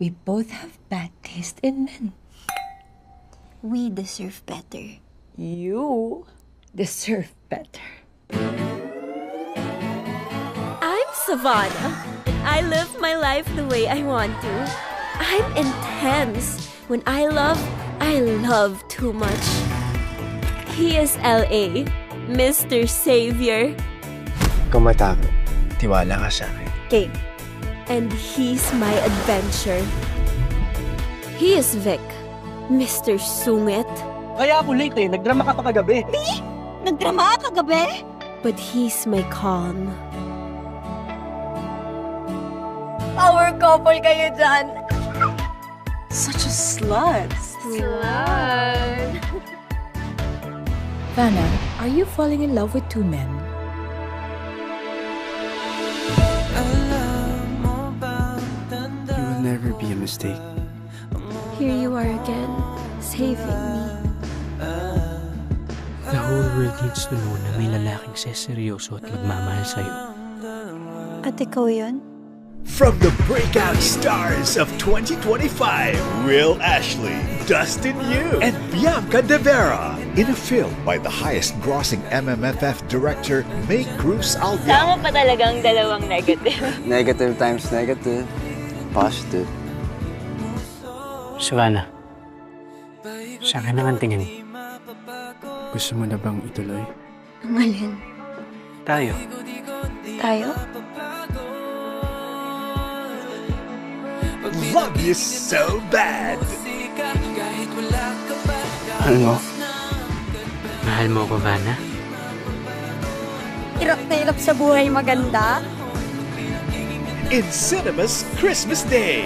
We both have bad taste in men. We deserve better. You deserve better. I'm Savannah. I live my life the way I want to. I'm intense. When I love too much. He is L.A., Mr. Savior. Kung matapos, tiwala ka sa akin. Okay. And he's my adventure. He is Vic, Mr. Sungit. Kaya ako late eh. Nagdrama ka pa kagabi. Nagdrama ka kagabi? But he's my calm. Power couple kayo dyan. Such a slut. Slut. Vanna, are you falling in love with two men? You will never be a mistake. Here you are again, saving me. The whole world needs to know na may lalaking seryoso at magmamahal sa'yo. At ikaw yun? From the breakout stars of 2025, Will Ashley, Dustin Yu, and Bianca De Vera, in a film by the highest-grossing MMFF director, May Cruz Albion. Tama pa talagang dalawang negative. Negative times negative. Positive. Savannah, sa akin ang tingin. Gusto mo na bang ituloy? Ang alin? Tayo. Tayo? Love you so bad. Ano? Mahal mo ko, Vanna? Hirap na hirap sa buhay maganda? In cinemas Christmas Day.